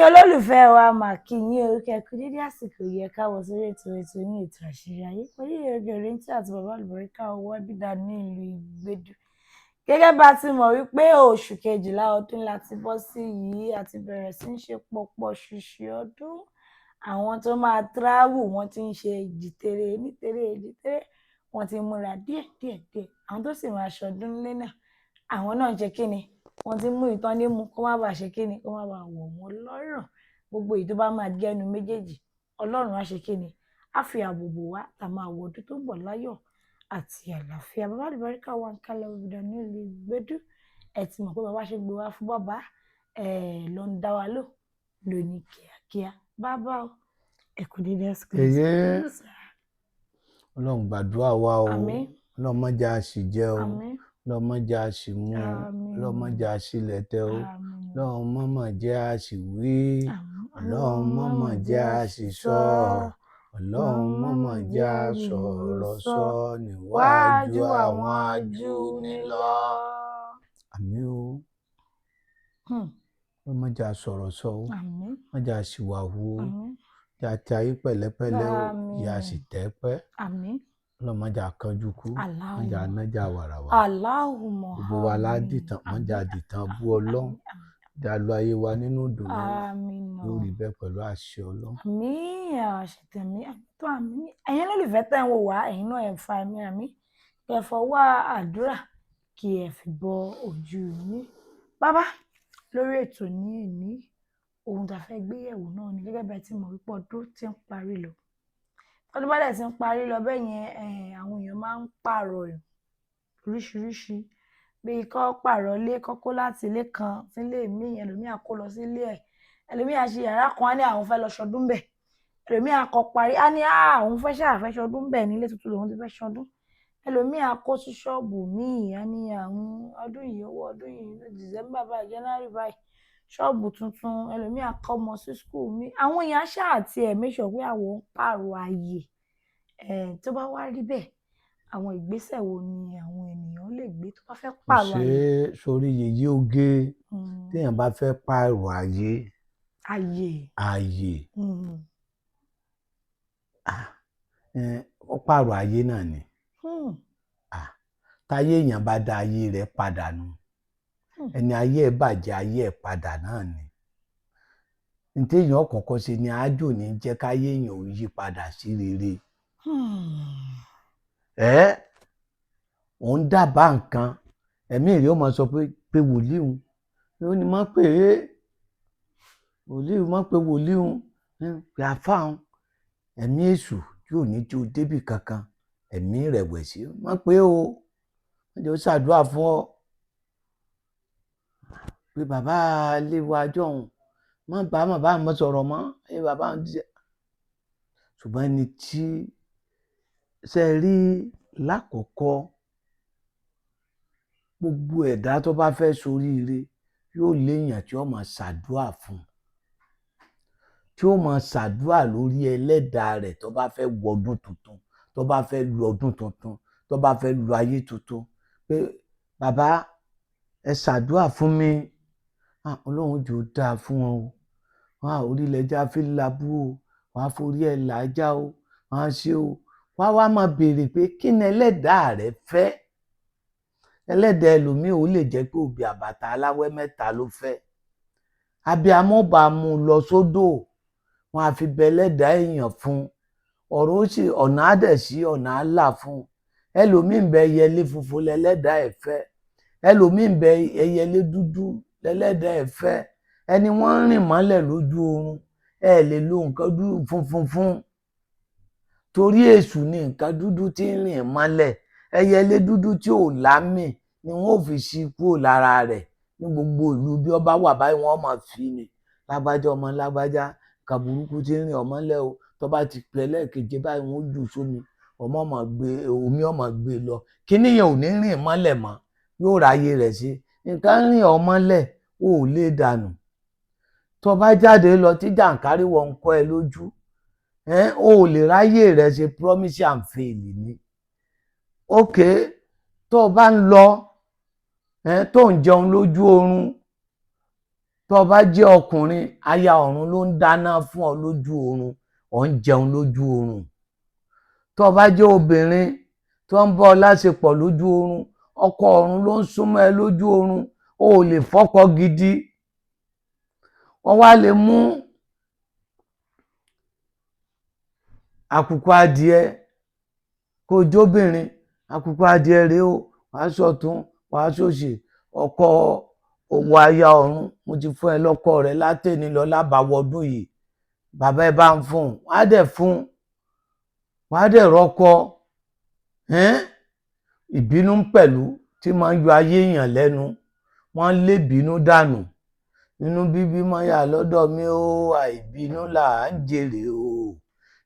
ẹ̀yin olólùfẹ́ wa mà kí yín orúkọ ẹ̀kú dédé àsìkò yẹ káwọ́ sórí ètò yín ètò àṣírí ayé pẹ̀lú ìrẹ́gẹ̀rẹ́ tí àti bàbá àlùbáríkà owó ẹ̀bídà ní ìlú Ìgbẹ̀dù. Gẹ́gẹ́ bá ti mọ̀ wípé oṣù kejìlá ọdún láti bọ́ sí yìí àti bẹ̀rẹ̀ sí ń ṣe pọ̀pọ̀ ṣìṣì ọdún. Àwọn tó máa travel wọ́n ti ń ṣe jìtèrè nítèrè wọ́n ti múra díẹ̀. Àwọn tó sì máa ṣọdún nílé náà àwọn náà ṣe kíni wọ́n ti mú ìtàn ní mu kó má bàa ṣe kíni kó má bàa wọ̀ wọ́n lọ́rùn. Gbogbo èyí tó bá máa gẹ́nu méjèèjì Ọlọ́run á ṣe kíni á fi ààbò bò wá tá máa wọ ọdún tó ń bọ̀ láyọ̀ àti àlàáfíà. Bàbá àlùbáríkà wà ń kálẹ̀ Ẹ̀bídà ní ìlú Ìgbẹ̀dù. Ẹ ti mọ̀ pé bàbá ṣe gbé wá fún bàbá ló ń dá wa lò lóní kíákíá. Bàbá o ẹ kú dédé àsìkò yìí. Ọlọ́run gbàdúrà wa o. Àmín. Ọlọ́run má jẹ́ a ṣì jẹ o. Àmín. Ọlọ́run má jẹ́ a ṣì mu o. Ọlọ́run má jẹ́ a ṣì lẹ̀tẹ̀ o. Ọlọ́run má mà jẹ́ a ṣì wí. Ọlọ́run má mà jẹ́ a ṣì sọ. Ọlọ́run má mà jẹ́ a sọ̀rọ̀ sọ níwájú àwọn ajúnilọ. Àmín o. Ọlọ́run má jẹ́ a sọ̀rọ̀ sọ o. Àmín. Má jẹ́ a ṣì wà wù o. Àmín. Jẹ́ a ti ayé pẹ̀lẹ́pẹ̀lẹ́ o. Jẹ́ a sì tẹ́ pẹ́. Àmín. Ọlọ́run má jẹ́ a kánjú kú. Má jẹ́ a nájà wàràwà. Allahumma. Gbogbo wa la dìtàn, má jẹ́ a dìtàn bú Ọlọ́run. Jẹ́ a lo ayé wa nínú ìdùnnú. Àmín. Lórí bẹ́ẹ̀ pẹ̀lú àṣẹ Ọlọ́run. Àmín. Àṣetẹ̀mí tó àmín. Ẹ̀yin olólùfẹ́ tẹ́ ń wò wá ẹ̀yin náà ẹ̀ fa ẹ̀mí àmín. Ẹ fọwọ́ àdúrà kí ẹ fi bọ ojú yín. Bàbá lórí ètò ní èní ohun tá a fẹ́ gbé yẹ̀wò náà ni gẹ́gẹ́ bí ẹ ti mọ̀ wípé ọdún ti ń parí lọ. Ọdún bá dẹ̀ ti ń parí lọ bẹ́ẹ̀ yẹn àwọn èèyàn máa ń pààrọ̀ oríṣiríṣi bíi kọ́ pààrọ̀ ilé kọ́kọ́ láti ilé kan sílé míì ẹlòmíà kó lọ sí ilé ẹ̀ ẹlòmíà ṣe yàrá kan á ní àwọn fẹ́ lọ ṣọdún bẹ̀ ẹlòmíà kọ parí á ní àwọn fẹ́ ṣàfẹ́ ṣọdún bẹ̀ nílé tuntun lòun ti fẹ́ ṣọdún ẹlòmíà kó sí ṣọ́ọ̀bù míì á ní àwọn ọdún yìí owó ọdún yìí December báyìí January báyìí ṣọ́ọ̀bù tuntun ẹlòmíà kọ́ ọmọ sí school mi àwọn èèyàn ṣáà àti make sure pé àwọn ń pààrọ̀ ààyè tó bá wá rí bẹ́ẹ̀ àwọn ìgbésẹ̀ wo ni àwọn ènìyàn lè gbé tó bá fẹ́ pààrọ̀ ààyè. ṣé sórí yèyé oge téèyàn bá fẹ́ pààrọ̀ ààyè ó pààrọ̀ ààyè náà ni táyé èèyàn bá dá ayé rẹ̀ padà nù ẹni ayé ẹ̀ bàjẹ́ ayé ẹ̀ padà náà ni ní téèyàn kọ́kọ́ ṣe ni àájò ní jẹ́ káyé èèyàn ò yí padà sí rere. Òun dábàá nǹkan ẹ̀mí rẹ̀ ó máa sọ pé wòlíì ó ní má pè é wòlíì má pè wòlíì pé àfáà ẹ̀mí èṣù yóò ní tí o débì kankan ẹ̀mí ìrẹ̀wẹ̀sì má pè é o wọ́n jẹ́ ó ṣàdúrà fún ọ pé bàbá ilé wa jọ̀hún má bá bàbá mi sọ̀rọ̀ mọ́ ẹ bàbá mi ti ṣùgbọ́n ẹni tí ṣe rí lákọ̀ọ́kọ́ gbogbo ẹ̀dá tó bá fẹ́ soríire yóò léèyàn tí ó máa ṣàdúrà fún tí ó máa ṣàdúrà lórí ẹlẹ́dàá rẹ̀ tó bá fẹ́ wọ ọdún tuntun tó bá fẹ́ lu ọdún tuntun tó bá fẹ́ lu ayé tuntun pé bàbá ẹ ṣàdúrà fún mi Ọlọ́run jò dáa fún wọn o orílẹ̀ ẹja fi labú o wọn á forí ẹ̀ làájá o wọn á ṣe o wọn á wá máa béèrè pé kí ni ẹlẹ́dàá rẹ fẹ́ ẹlẹ́dàá ẹlòmíì ó lè jẹ́ pé òbí àbàtà aláwẹ́ mẹ́ta ló fẹ́ abiyamọ bá mú lọ sódò wọn á fi bẹ ẹlẹ́dàá èèyàn fún ọ̀rọ̀ ó sì ọ̀nà á dẹ̀ sí ọ̀nà á là fún ẹlòmíì ń bẹ ẹyẹlé funfun lẹ́lẹ́dàá ẹ̀ fẹ́ ẹlòmíì ń bẹ ẹyẹlé dúdú lẹ́lẹ́dàá ẹ̀ fẹ́ ẹni wọ́n ń rìn mọ́lẹ̀ lójú oorun ẹ lè lo nǹkan dúdú funfun fún torí èṣù ni nǹkan dúdú tí ń rìn mọ́lẹ̀ ẹyẹlé dúdú tí ò lámì ni wọ́n ò fi ṣí kúrò lára rẹ̀ ní gbogbo ìlú bí ọba wà báyìí wọ́n máa fi ni lágbájá ọmọ lágbájá nǹkan burúkú tí ń rìn ọmọlẹ̀ o tó bá ti pẹ́ lẹ́ẹ̀keje báyìí wọ́n jù sómi omi ọmọ gbé lọ kíní yẹn ò ní rìn mọ́lẹ̀ mọ́ yóò ráyè rẹ̀ sí nǹkan rìn ọmọlẹ̀ ò lè dànù tó bá jáde lọ tí jàǹkárí wọn ń kọ́ ẹ lójú o lè ráyè rẹ̀ ṣe promise and fail ni ok tó o bá ń lọ tó ń jẹun lójú oorun tó bá jẹ́ ọkùnrin aya ọ̀run ló ń dáná fún ọ lójú oorun ò ń jẹun lójú oorun tó bá jẹ́ obìnrin tó ń bọ́ ọ láṣepọ̀ lójú oorun ọkọ ọ̀run ló ń súnmọ́ ẹ lójú oorun o ò lè fọ́kọ gidi wọ́n wá lè mú àkùkọ adìẹ kó jóbìnrin àkùkọ adìẹ rèé o wàá sọ̀tún wàá sòsì ọkọ òwò aya ọ̀run mo ti fún ẹ lọ́kọ rẹ látẹ̀ní lọ lábàwọ̀dún yìí bàbá ẹ bá ń fún un wàá dẹ̀ fún un wàá dẹ̀ rọ́kọ ìbínú pẹ̀lú tí máa ń yọ ayé èèyàn lẹ́nu wọ́n lé bínú dànù inú bíbí máa yà lọ́dọ̀ mi ó àìbínú là ń jèrè o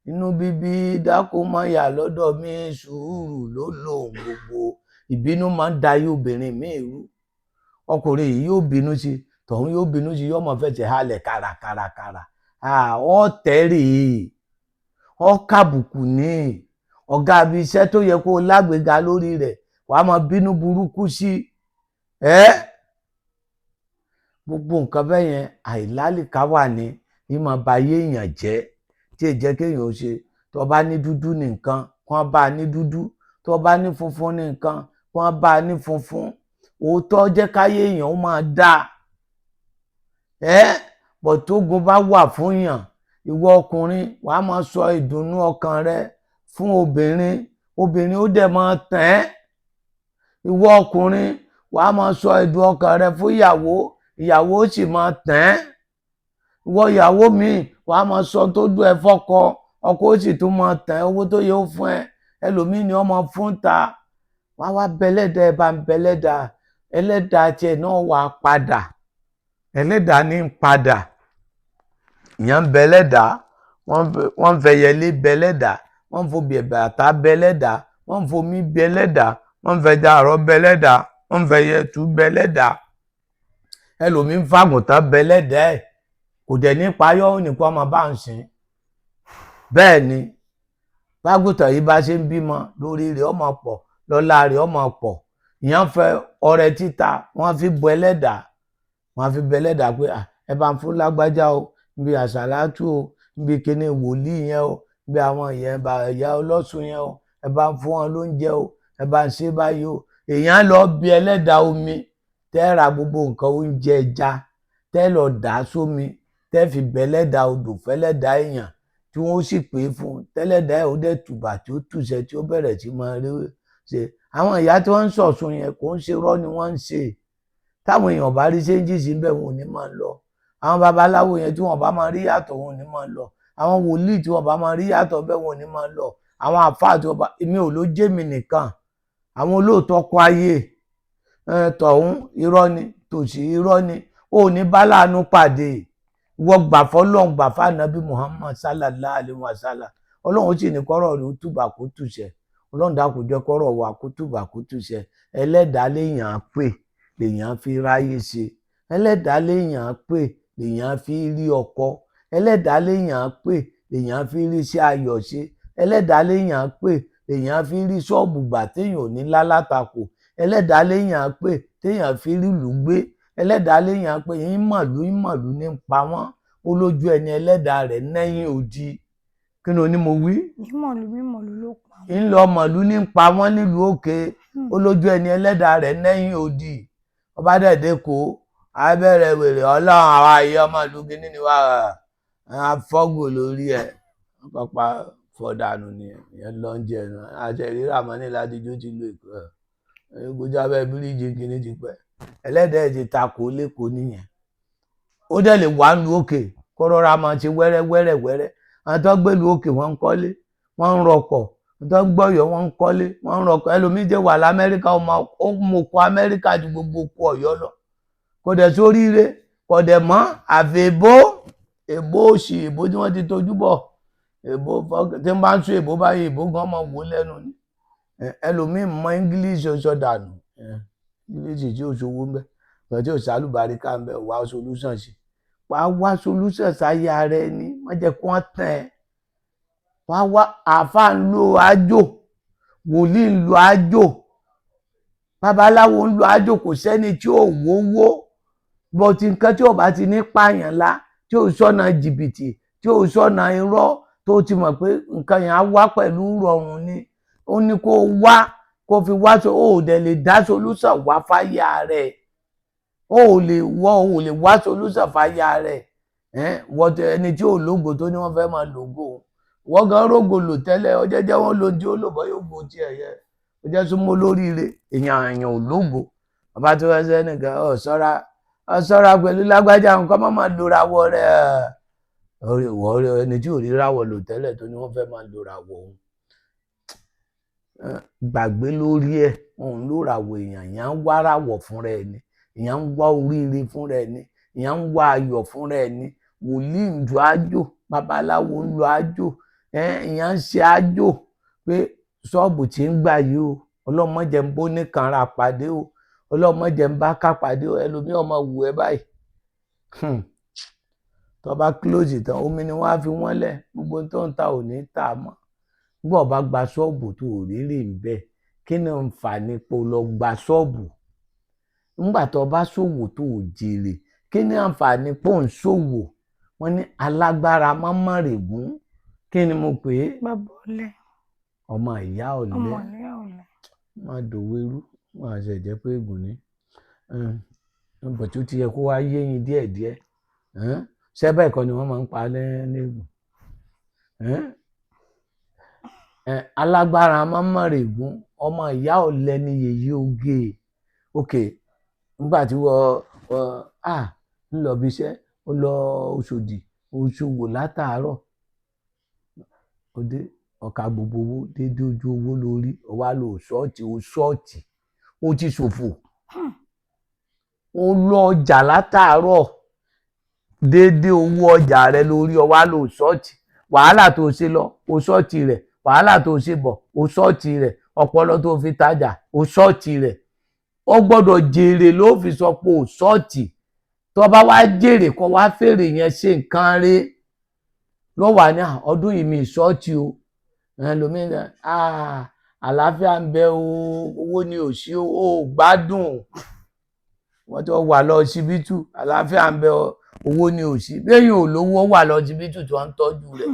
inú bíbí dákó máa yà lọ́dọ̀ mi sùúrù ló lòun gbogbo ìbínú máa ń da ayé obìnrin míì rú ọkùnrin yìí yóò bínú sí tọ̀hún yóò bínú sí yóò máa fẹsẹ̀ halẹ̀ kàràkàràkàrà ọ̀ tẹ́rì ọ̀ kàbùkù ní ọ̀gá ibi iṣẹ́ tó yẹ kó o lágbèéga lórí rẹ̀ wàá máa bínú burúkú sí gbogbo nǹkan bẹ́ẹ̀ yẹn àìlálìká wà ní máa ba ayé èèyàn jẹ́ tí èjẹ́ kéèyàn ó ṣe tó bá ní dúdú ní nǹkan kán bá a ní dúdú tó bá ní funfun ní nǹkan kán bá a ní funfun òótọ́ jẹ́ káyé èèyàn ó máa dáa bọ̀ tógun bá wà fún yàn ìwọ ọkùnrin wàá máa sọ ìdùnnú ọkàn rẹ fún obìnrin obìnrin ó dẹ̀ máa tàn ẹ́ ìwọ ọkùnrin wàá máa sọ ìdùn ọkàn rẹ fún ìyàwó ìyàwó ó sì máa tàn ẹ́ ìwọ ìyàwó míì wàá máa sọ tó dùn ẹ fọ́kọ ọkọ ó sì tún máa tàn ẹ́ owó tó yẹ ó fún ẹ ẹlòmíì ni wọ́n máa fún ta wá wá bẹlẹ́dà ẹ bá ń bẹlẹ́dà ẹlẹ́dàá tiẹ̀ náà wà padà ẹlẹ́dàá ní padà ìyẹn ń bẹlẹ́dà wọ́n ń fẹyẹlé bẹlẹ́dà wọ́n ń fobì bàtà bẹlẹ́dà wọ́n ń fomi bẹlẹ́dà wọ́n ń fẹja àrọ̀ bẹlẹ́dà wọ́n ń fẹyẹtù bẹlẹ́dà ẹlòmíín fàgùntàn bẹlẹ́dà ẹ̀ kò dẹ̀ ní payọ́ nìkan ọmọ bá ń sìn bẹ́ẹ̀ ni fàgùntàn yìí bá ṣe ń bímọ lórí rẹ̀ ọmọ pọ̀ lọ́lá rẹ̀ ọmọ pọ̀ ìyẹn fẹ́ ọrẹ títa wọ́n fi bọ ẹlẹ́dà wọ́n fi bẹ ẹlẹ́dà pé ẹ bá ń fún lágbájá o níbi àṣàlátù o níbi kíní wòlíì yẹn o níbi àwọn ìyẹn ìyá ọlọ́sùn yẹn o ẹ bá ń fún wọn lóúnjẹ o ẹ bá ń ṣe báyìí o èèyàn lọ bí ẹlẹ́dà omi tẹ́ ra gbogbo nǹkan oúnjẹ ẹja tẹ́ lọ dà á sómi tẹ́ fi bẹ ẹlẹ́dà odò fẹ́lẹ́dà èèyàn tí wọ́n sì pé fún tẹ́lẹ́dà ẹ̀ ó dẹ̀ tùbà tí ó tùṣẹ́ tí ó bẹ̀rẹ̀ sí máa rí ṣe àwọn ìyá tí wọ́n ń ṣọ̀ṣun yẹn kò ń ṣe rọ́ ni wọ́n ń ṣe táwọn èèyàn bá rí ṣéńjìsì ń bẹ̀ wọn ò ní máa lọ àwọn babaláwo yẹn tí wọ́n bá máa rí yàtọ̀ wọn ò ní máa lọ àwọn wòlíì tí wọ́n bá máa rí yàtọ̀ bẹ́ẹ̀ wọn ò ní máa lọ àwọn àfáà tí wọ́n bá èmi ò ló jẹ́ mi nìkan àwọn olóòótọ́ kọ ayé tọ̀hún irọ́ ni tòsí irọ́ ni ó ní bá láàánú pàdé wọ́n gbà fọ́lọ́run gbà fáànàbí Muhammad sallallahu alaihi wasallam ọlọ́run sì ní kọ́rọ̀ rẹ̀ ó túbà kó túṣẹ ọlọ́run dákun jẹ́ kọ́rọ̀ wà kó túbà kó túṣẹ ẹlẹ́dàá léèyàn á pè lèèyàn fi ráyè ṣe ẹlẹ́dàá léèyàn á pè lèèyàn fi rí ọkọ ẹlẹ́dàá léèyàn á pè lèèyàn fi rí iṣẹ́ ayọ̀ ṣe ẹlẹ́dàá léèyàn á pè lèèyàn fi rí ṣọ́ọ̀bù gbà téèyàn ò ní lálátakò ẹlẹ́dàá léèyàn á pè téèyàn fi rí ìlú gbé ẹlẹ́dàá léèyàn á pè ìmọ̀lú ní pa wọ́n ó lójú ẹni ẹlẹ́dàá rẹ̀ nẹ́yìn odi kí ni o ní mo wí. mímọ̀lú ló pa wọ́n. ńlọ mọ̀lú ní pa wọ́n nílùú òkè ó lójú ẹni ẹlẹ́dàá rẹ̀ nẹ́yìn odi ọba dẹ̀dẹ̀ kó abẹ́rẹ́ wèrè ọlọ́run àwa ayé ọmọ ìlú kínní ni wà á fọ́gò lórí ẹ̀ pápá fọ́dànù ni ìyẹn lọ́njẹ náà àti ìrírà mọ́ ní ládìjú ti lo ìkọ́ ẹ̀ gbójú abẹ́ bíríìjì kínní ti pẹ́ ẹlẹ́dàá ti takò lẹ́kọ̀ọ́ nìyẹn ó dẹ̀ lè wà nù òkè kó rọra máa ṣe wẹ́rẹ́ àwọn tó gbèlú òkè wọ́n ń kọ́lé wọ́n ń rọkọ̀ tó gbọ́yọ̀ wọ́n ń kọ́lé wọ́n ń rọkọ̀ ẹlòmíì jẹ́ wà lamẹ́ríkà ó mọ oko amẹ́ríkà ju gbogbo oko ọ̀yọ́ lọ kò dẹ̀ sóríire kò dẹ̀ mọ́ àfi èbó òsì èbó tí wọ́n ti tojú bọ̀ èbó tí wọ́n bá ń sún èbó báyìí èbó gan mọ̀ wò lẹ́nu ni ẹlòmíì mọ english oṣù dànù english tí oṣòwò ń bẹ pẹ̀lú tí òṣàlùbáríkà ń bẹ wá solution sí wá solution sáyé ara ẹni wọ́n jẹ́ kó wọ́n tẹ̀ ẹ́ wá àáfàá ń lo àjò wòlíì ń lo àjò babaláwo ń lo àjò kò sẹ́ni tí ò wówó bọ́tí nǹkan tí ò bá ti ní pààyàn lá tí ò sọ́nà jìbìtì tí ò sọ́nà irọ́ tó ti mọ̀ pé nǹkan yẹn á wá pẹ̀lú rọrùn ni ó ní kó wá kó fi wá so ó dẹ̀ lè dá solúsàn wá fáyà rẹ̀ ó lè wá solúsàn fáyà rẹ̀ wọ́n tẹ ẹni tí ò lógo tó ní wọ́n fẹ́ máa lògo wọ́n gan rógo lò tẹ́lẹ̀ ọjọ́ jẹ́ wọ́n lo tí ó lò bọ́ yóò gbó tiẹ̀ yẹ ó jẹ́ súnmọ́ lóríire èèyàn ò lógo bàbá tó fẹ́ sẹ́ nìkan ṣọ́ra pẹ̀lú lágbájá nǹkan máa lòra wọ rẹ̀ ẹni tí ò rí ráwọ̀ lò tẹ́lẹ̀ tó ní wọ́n fẹ́ máa lòra wọ̀ òun gbàgbé lórí ẹ̀ òun lòra wọ̀ èèyàn ń wá ráwọ̀ fúnra ẹ̀ ni èèyàn ń wá oríire fúnra ẹ̀ ni èèyàn ń wá ayọ̀ fúnra ẹ̀ ni wòlíì ń lọ àjò babaláwo ń lọ àjò èèyàn ń ṣe àjò pé ṣọ́ọ̀bù tí ń gbà yìí o ọlọ́mọdé ń bó nìkan ra pàdé o ọlọ́mọdé ń bá ká pàdé o ẹlòmíì ọmọ wù ẹ́ báyìí tó bá close tán omi ni wọ́n á fi wọ́n lẹ̀ gbogbo tó ń ta ò ní tà mọ́ nígbà ọba gba ṣọ́ọ̀bù tó ò rí rè ń bẹ̀ kí ni àǹfààní pé o lọ gba ṣọ́ọ̀bù nígbà tó bá ṣòwò tó ò jèrè kí ni àǹfààní pé ò ń ṣòwò wọ́n ní alágbára mọ́mọ́ règún kí ni mo pè é bàbá ọ̀lẹ ọmọ ìyá ọ̀lẹ máa dòwe rú wọn àṣẹ jẹ́ pé ègùn ni bọ̀ tí ó ti yẹ kó wá yé yín díẹ̀díẹ̀ ṣẹ́bẹ̀ kọ́ ni wọ́n máa ń pa lẹ́gùn alágbára mọ́mọ́ règún ọmọ ìyá ọ̀lẹ ni yèyí oge òkè nígbà tí wọ́n ń lọ bí iṣẹ́ ó lọ Òṣòdì Òṣogbo látàárọ̀ ó dé ọ̀ka gbogbo owó dédé ojú owó lórí ọwá lò ṣọ́ọ̀tì ó ti ṣòfò ó lọ ọjà látàárọ̀ dédé owó ọjà rẹ lórí ọwá lò ṣọ́ọ̀tì wàhálà tó ṣe lọ ó ṣọ́ọ̀tì rẹ̀ wàhálà tó ṣe bọ̀ ó ṣọ́ọ̀tì rẹ̀ ọpọlọ tó fi tajà ó ṣọ́ọ̀tì rẹ̀ ó gbọ́dọ̀ jèrè ló fi sọ pé ó ṣọ́ọ̀tì tó bá wá jèrè kó wá fèrè yẹn ṣe nǹkan rí ló wà ní ọdún yìí mi ṣọ́ọ̀tì o ẹlòmíràn àlàáfíà ń bẹ owó ni ò sí ó gbádùn wọ́n tó wà lọ síbítù àlàáfíà ń bẹ owó ni ò sí lẹ́yìn olówó wà lọ síbítù tí wọ́n ń tọ́jú rẹ̀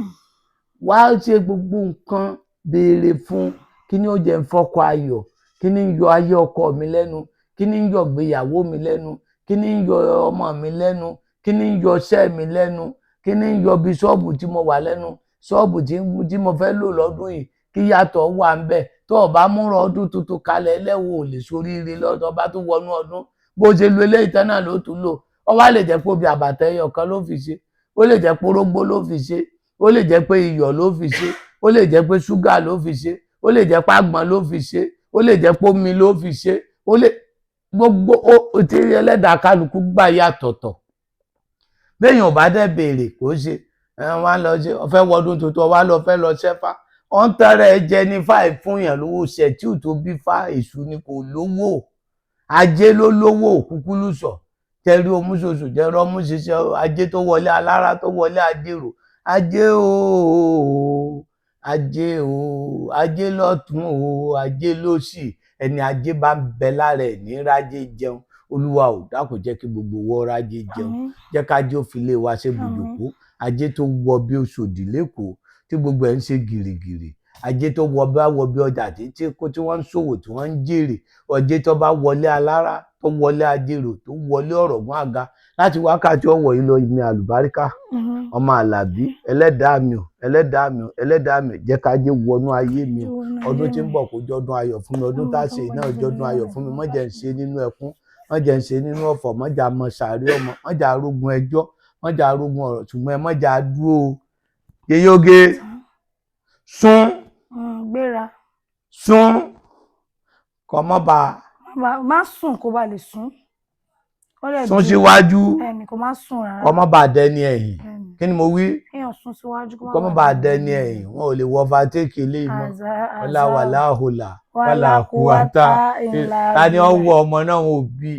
wá ṣe gbogbo nǹkan béèrè fún kí ni ó jẹ́ ń fọ́kọ ayọ̀ kí ni ń yọ ayé ọkọ mi lẹ́nu kí ni ń yọ ìgbéyàwó mi lẹ́nu kí ni ń yọ ọmọ mi lẹ́nu kí ni ń yọ iṣẹ́ mi lẹ́nu kí ni ń yọ bí ṣọ́ọ̀bù tí mo wà lẹ́nu ṣọ́ọ̀bù tí mo fẹ́ lò lọ́dún yìí kí yàtọ̀ wà ń bẹ̀ tó o bá múra ọdún tuntun kalẹ̀ ẹlẹ́wọ̀n ò lè soríire lọ́dọ̀ bá tún wọnú ọdún bó ṣe lo eléyìí tán náà ló tún lò ó wá lè jẹ́ pé obì àbàtà ẹyọ kan ló fi ṣe ó lè jẹ́ pé orógbó ló fi ṣe ó lè jẹ́ pé iyọ̀ ló fi ṣe ó lè jẹ́ pé ṣúgà ló fi ṣe ó lè jẹ́ pé àgbọn ló fi ṣe ó lè jẹ́ pé omi ló fi ṣe ó lè gbogbo tí ẹlẹ́dàá kálukú gbà yàtọ̀tọ̀ béèyàn ò bá dẹ̀ béèrè kó ṣe wọ́n á lọ ṣe ọ̀fẹ́ wọdún tuntun wá lọ fẹ́ lọ ṣẹ́fà wọ́n ń tẹ́rẹ̀ ẹ jẹ ní fáì fún yàn lówó ṣẹ̀tíù tó bí fá èṣù ni kò lówó ajé ló lówó òkúkú lùsọ̀ tẹ́rí omúṣoṣù jẹ́rọ múṣiṣẹ́ ajé tó wọlé alára tó wọlé ajérò ajé ooo ajé ooo ajé lọ́tún ooo ajé lósì ẹni ajé bá ń bẹ lára ẹ̀ ní rájé jẹun olúwa ò dákun jẹ́ kí gbogbo wọ́ rájé jẹun jẹ́ kájé ó fi lé wa ṣe bùjòkó ajé tó wọ bí Òṣòdì lẹ́kọ̀ọ́ tí gbogbo ẹ̀ ń ṣe gìrìgìrì ajé tó wọ bí ọjà tí wọ́n ń ṣòwò tí wọ́n ń jèrè ajé tó bá wọlé alára tó wọlé ajérò tó wọlé ọ̀rọ̀gún àga láti wákàtí ọ̀wọ̀ yìí lọ ìmì àlùbáríkà ọmọ àlàbí ẹlẹ́dàá mi ò ẹlẹ́dàá mi ò ẹlẹ́dàá mi jẹ́ kájé wọnú ayé mi ọdún tí ń bọ̀ kó jọdún ayọ̀ fún mi ọdún tá a ṣe náà jọdún ayọ̀ fún mi má jẹ́ ń ṣe nínú ẹkún má jẹ́ ń ṣe nínú ọ̀fọ̀ má jẹ́ àmọ́ sàárè ọmọ má jẹ́ arógun ẹjọ́ má jẹ́ arógun ọ̀rọ̀ ṣùgbọ́n ẹ má jẹ́ àdúró yeyóge sún gbéra sún kọ́ mọ́ bá má sùn kó bá lè sún sún síwájú kó má sùn rárá kọ́ mọ́ bá dẹni ẹ̀yìn kí ni mo wí kéèyàn sún síwájú kọ́ mọ́ bá dẹni ẹ̀yìn wọn ò lè wọ overtake ilé ìmọ̀ ọlá wàlá àhòlà wàlá àkúwátá ta ni wọ́n wọ ọmọ náà wọn ò bí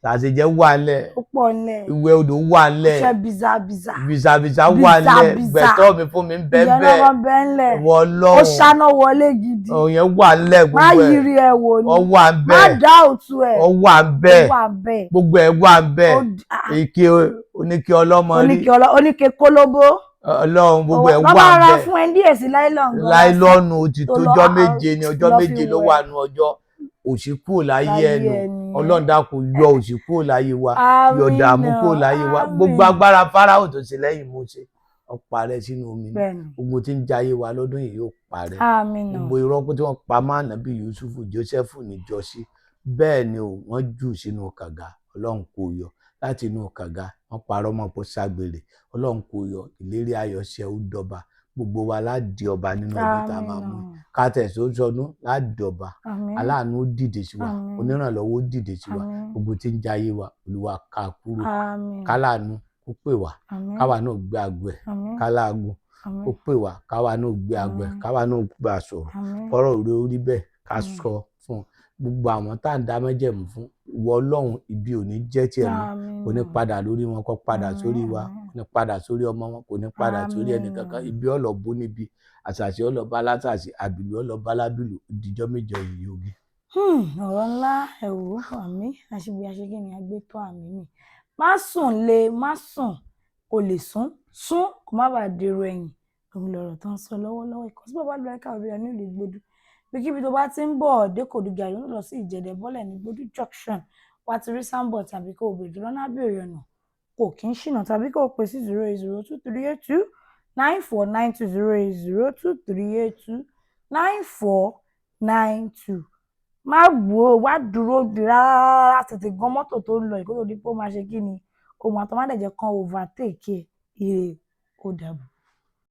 tàṣejẹ́ wà lẹ̀ pọ̀ nílẹ̀. ìwẹ̀ odò wà ńlẹ̀. Ọṣẹ bìzàbìzà. Bìzàbìzà wà ńlẹ̀. Gbẹ̀tọ́ mi fún mi ń bẹ́ẹ̀ bẹ́ẹ̀. Ìyẹn náà bẹ́ẹ̀ ńlẹ̀. Ìwọ Ọlọ́run. Ó ṣáná wọlé gidi. Òyìn wà ńlẹ̀ gbogbo Má ẹ̀. yiri ẹ̀ wò ni. Ó wà ń Má bẹ́ẹ̀. dá òtún ẹ̀. Ó wà ń bẹ́ẹ̀. Ó wà bẹ́ẹ̀. Gbogbo ẹ̀ wà ń bẹ́ẹ̀. Ike oníke ọlọ́mọ rí. Oníke kólóbó. Ọlọ́run gbogbo ẹ̀ wà Wọ́n máa ra bẹ́ẹ̀. fún ẹ díẹ̀ sí láìlọ́ọ̀nù. Láìlọ́ọ̀nù ó ti tó tójọ́ lọ méje ni ọjọ́ lọ fi méje ló wẹ̀. wà nù ọjọ́. Òṣì kúrò láyé Láyé ẹnu. ẹni. Ọlọ́run dákun yọ òṣì kúrò láyé wa. Àmín Yọ dààmú náà, kúrò láyé wa. àmín. Gbogbo agbára Fáráò tó ṣe lẹ́yìn Mósè ó parẹ́ sínú omi. Bẹ́ẹ̀ni. Gbogbo tí ń jayé wa lọ́dún yìí yóò parẹ́. Àmín náà. Gbogbo irọ́ tí wọ́n pa mọ́ Ànábì Yúsúfù Jósẹ́fù níjọ́sí bẹ́ẹ̀ ni wọ́n jù sínú kànga. Ọlọ́run kó yọ láti inú kànga. Wọ́n parọ́ mọ́ pé ságbèrè. Ọlọ́run kó yọ ìlérí ayọ̀ ṣẹ ó dọba. Gbogbo wa ládi ọba nínú ọdún tá a máa mú. Kátẹ̀sí ó sọdún ládi ọba. Àmín. Aláàánú ó dìde sí wa. Àmín. Onírànlọ́wọ́ ó dìde sí wa. Àmín. Gbogbo tí ń jayé wa Olúwa ká kúrò. Àmín. Káláàánú kó pè wá. Àmín. Káwa náà gbé àgbẹ̀. Àmín. Káláàgùn Àmín. kó pè wá. Káwa náà gbé àgbẹ̀. Àmín. Káwa náà gbà sọ̀rọ̀. Àmín. Kọ́rọ̀ òde orí bẹ́ẹ̀ ká sọ fún gbogbo àwọn tá à ń dá májẹ̀mú fún. Ìwọ Ọlọ́run ibi ò ní jẹ́ tiẹ̀ mọ́. Àmín. Kò ní padà lórí wọn, kó padà sórí wa. Àmín. Kò ní padà sórí ọmọ wọn, kò ní padà sórí Àmín. ẹnìkankan. Ibi ọlọ́bù níbi àṣàṣì ọlọ́ba látàṣì àbìlú ọlọ́ba lábìlú ìdíjọ́ méjọ yìí ogi. Ọ̀rọ̀ ńlá ẹ̀wò àmì àṣebí aṣegí ni agbétọ́ àmì mi. Má sùn lé má sùn kò lè sún kó má bàa dèrò ẹ̀yìn. Òun lọ̀rọ̀ tó ń sọ lọ́wọ́lọ́wọ́ ìkọ́sí bàbá lọ́ọ́ ẹ̀ka òbí rẹ̀ ní ìlú Ìgbòdú. Bíkíbi tó bá ti ń bọ̀ dékòdú gàrí lọ sí Ìjẹ̀dẹ̀ bọ́lẹ̀ ní Ìgbòdú junction wá ti rí sáńbọ̀ tàbí kó o bèrè lọ́nà àbẹ̀rẹ̀ ọ̀nà kò kí ń ṣìnà tàbí kó o pè sí 08023829492 08023829492. Má wò ó wá dúró rárá tètè gan mọ́tò tó ń lọ ìkó tó di pé ó máa ṣe kí ni ohun àtọ́mádẹ̀jẹ̀ kan overtake ẹ̀ ire ó dàbọ̀.